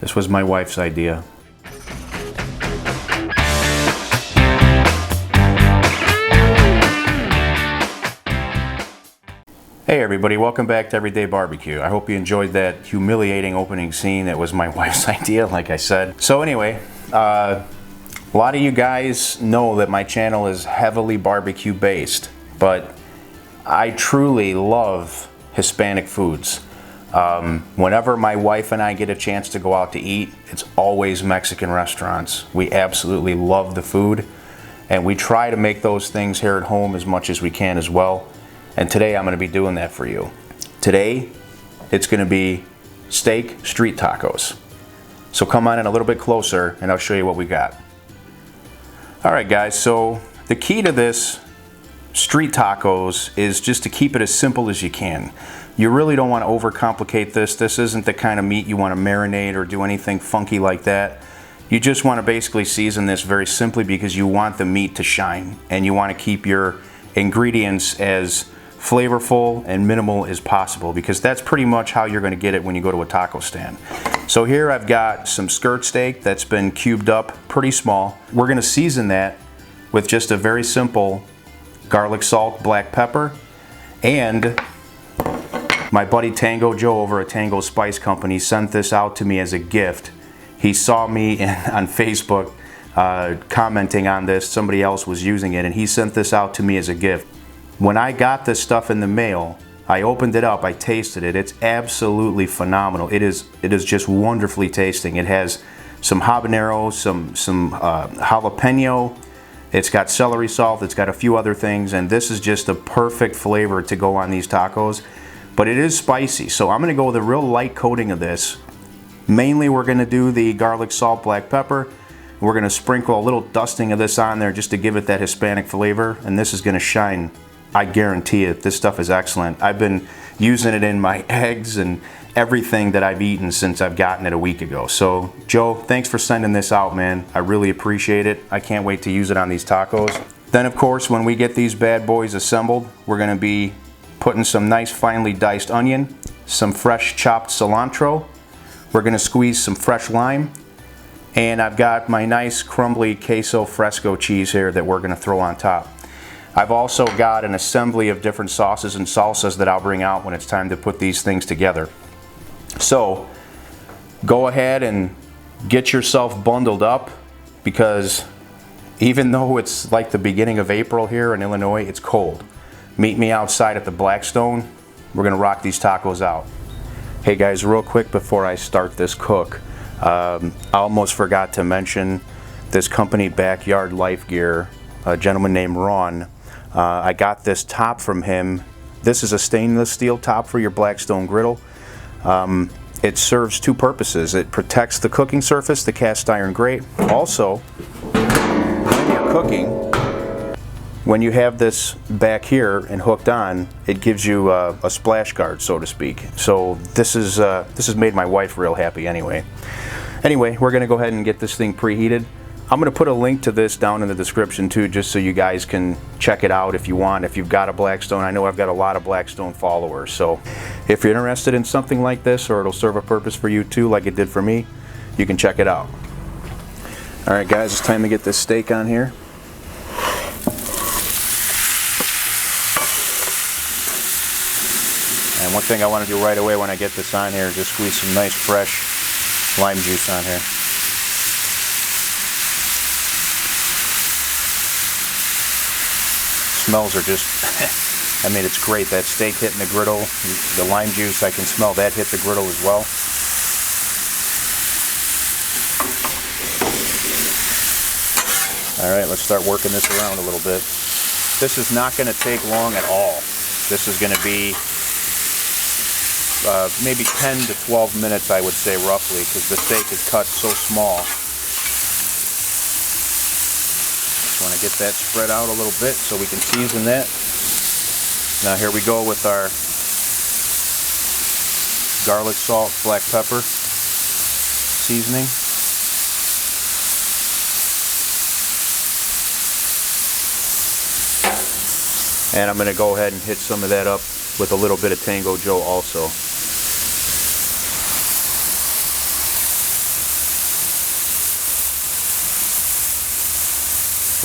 This was my wife's idea. Hey everybody, welcome back to Everyday Barbecue. I hope you enjoyed that humiliating opening scene. That was my wife's idea, like I said. So anyway, a lot of you guys know that my channel is heavily barbecue based, but I truly love Hispanic foods. Whenever my wife and I get a chance to go out to eat, it's always Mexican restaurants. We absolutely love the food, and we try to make those things here at home as much as we can as well. And today I'm going to be doing that for you. Today, it's going to be steak street tacos. So come on in a little bit closer and I'll show you what we got. Alright guys, so the key to this street tacos is just to keep it as simple as you can. You really don't want to overcomplicate this. This isn't the kind of meat you want to marinate or do anything funky like that. You just want to basically season this very simply because you want the meat to shine and you want to keep your ingredients as flavorful and minimal as possible, because that's pretty much how you're going to get it when you go to a taco stand. So here I've got some skirt steak that's been cubed up pretty small. We're going to season that with just a very simple garlic salt, black pepper, and my buddy Tango Joe over at Tango Spice Company sent this out to me as a gift. He saw me on Facebook commenting on this. Somebody else was using it and he sent this out to me as a gift. When I got this stuff in the mail, I opened it up, I tasted it. It's absolutely phenomenal. It is just wonderfully tasting. It has some habanero, some jalapeno. It's got celery salt. It's got a few other things, and this is just a perfect flavor to go on these tacos. But it is spicy, so I'm going to go with a real light coating of this. Mainly, we're going to do the garlic salt, black pepper. We're going to sprinkle a little dusting of this on there just to give it that Hispanic flavor, and this is going to shine. I guarantee it. This stuff is excellent. I've been using it in my eggs and everything that I've eaten since I've gotten it a week ago. So, Joe, thanks for sending this out, man. I really appreciate it. I can't wait to use it on these tacos. Then, of course, when we get these bad boys assembled, we're going to be putting some nice finely diced onion, some fresh chopped cilantro. We're going to squeeze some fresh lime. And I've got my nice crumbly queso fresco cheese here that we're going to throw on top. I've also got an assembly of different sauces and salsas that I'll bring out when it's time to put these things together. So go ahead and get yourself bundled up, because even though it's like the beginning of April here in Illinois, it's cold. Meet me outside at the Blackstone. We're going to rock these tacos out. Hey guys, real quick before I start this cook, I almost forgot to mention this company Backyard Life Gear, a gentleman named Ron. I got this top from him. This is a stainless steel top for your Blackstone Griddle. It serves two purposes. It protects the cooking surface, the cast iron grate. Also, when you're cooking, when you have this back here and hooked on, it gives you a splash guard, so to speak. So this has made my wife real happy anyway. Anyway, we're going to go ahead and get this thing preheated. I'm going to put a link to this down in the description too, just so you guys can check it out if you want. If you've got a Blackstone, I know I've got a lot of Blackstone followers, so if you're interested in something like this, or it'll serve a purpose for you too, like it did for me, you can check it out. Alright guys, it's time to get this steak on here. And one thing I want to do right away when I get this on here is just squeeze some nice fresh lime juice on here. Smells are just, I mean, it's great. That steak hitting the griddle, the lime juice, I can smell that hit the griddle as well. Alright, let's start working this around a little bit. This is not going to take long at all. This is going to be maybe 10 to 12 minutes, I would say, roughly, because the steak is cut so small. Want to get that spread out a little bit so we can season that. Now here we go with our garlic, salt, black pepper seasoning. And I'm going to go ahead and hit some of that up with a little bit of Tango Joe also.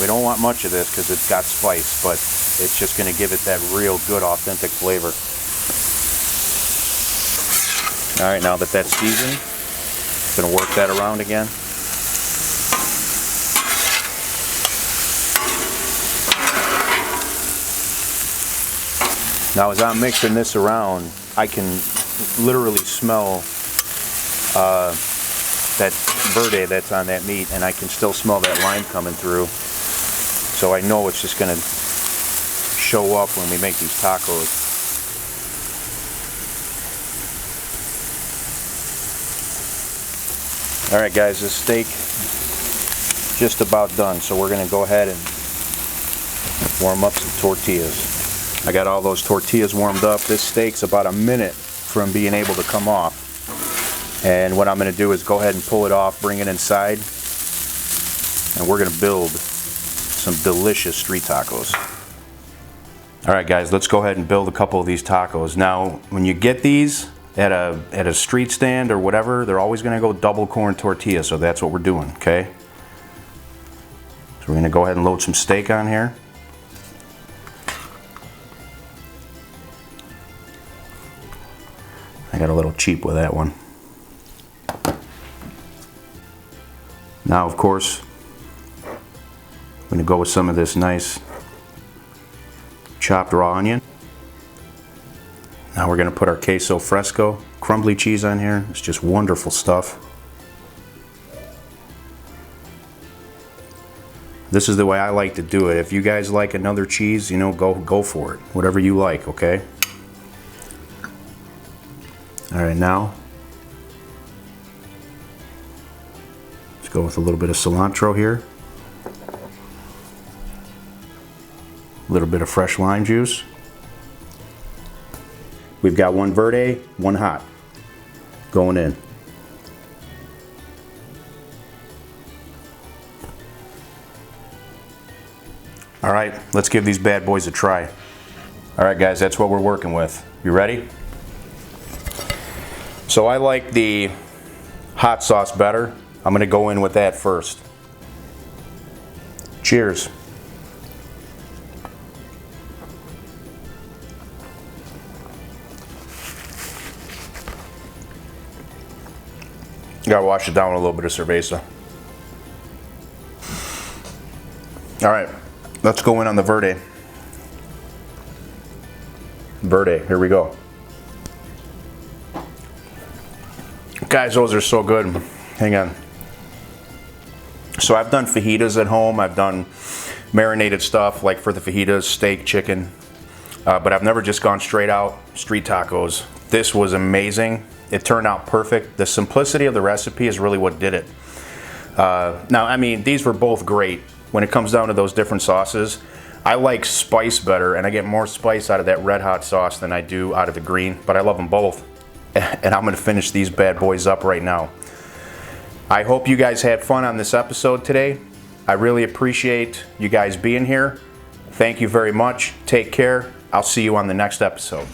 We don't want much of this because it's got spice, but it's just going to give it that real good, authentic flavor. All right, now that that's seasoned, I'm going to work that around again. Now as I'm mixing this around, I can literally smell that Verde that's on that meat, and I can still smell that lime coming through. So I know it's just going to show up when we make these tacos. All right guys, this steak just about done, so we're going to go ahead and warm up some tortillas. I got all those tortillas warmed up. This steak's about a minute from being able to come off. And what I'm going to do is go ahead and pull it off, bring it inside, and we're going to build some delicious street tacos. All right guys, let's go ahead and build a couple of these tacos. Now, when you get these at a street stand or whatever, they're always going to go double corn tortilla, so that's what we're doing, okay? So we're going to go ahead and load some steak on here. I got a little cheap with that one. Now, of course, I'm going to go with some of this nice chopped raw onion. Now we're going to put our queso fresco, crumbly cheese on here. It's just wonderful stuff. This is the way I like to do it. If you guys like another cheese, you know, go for it. Whatever you like, okay? All right, now let's go with a little bit of cilantro here. A little bit of fresh lime juice. We've got one Verde, one hot going in. All right, let's give these bad boys a try. All right guys, that's what we're working with. You ready? So I like the hot sauce better. I'm going to go in with that first. Cheers. Gotta wash it down with a little bit of cerveza. All right, let's go in on the Verde. Verde, here we go. Guys, those are so good. Hang on. So I've done fajitas at home. I've done marinated stuff like for the fajitas, steak, chicken. But I've never just gone straight out street tacos. This was amazing. It turned out perfect. The simplicity of the recipe is really what did it. Now, I mean, these were both great. When it comes down to those different sauces, I like spice better, and I get more spice out of that red hot sauce than I do out of the green, but I love them both. And I'm gonna finish these bad boys up right now. I hope you guys had fun on this episode today. I really appreciate you guys being here. Thank you very much. Take care. I'll see you on the next episode.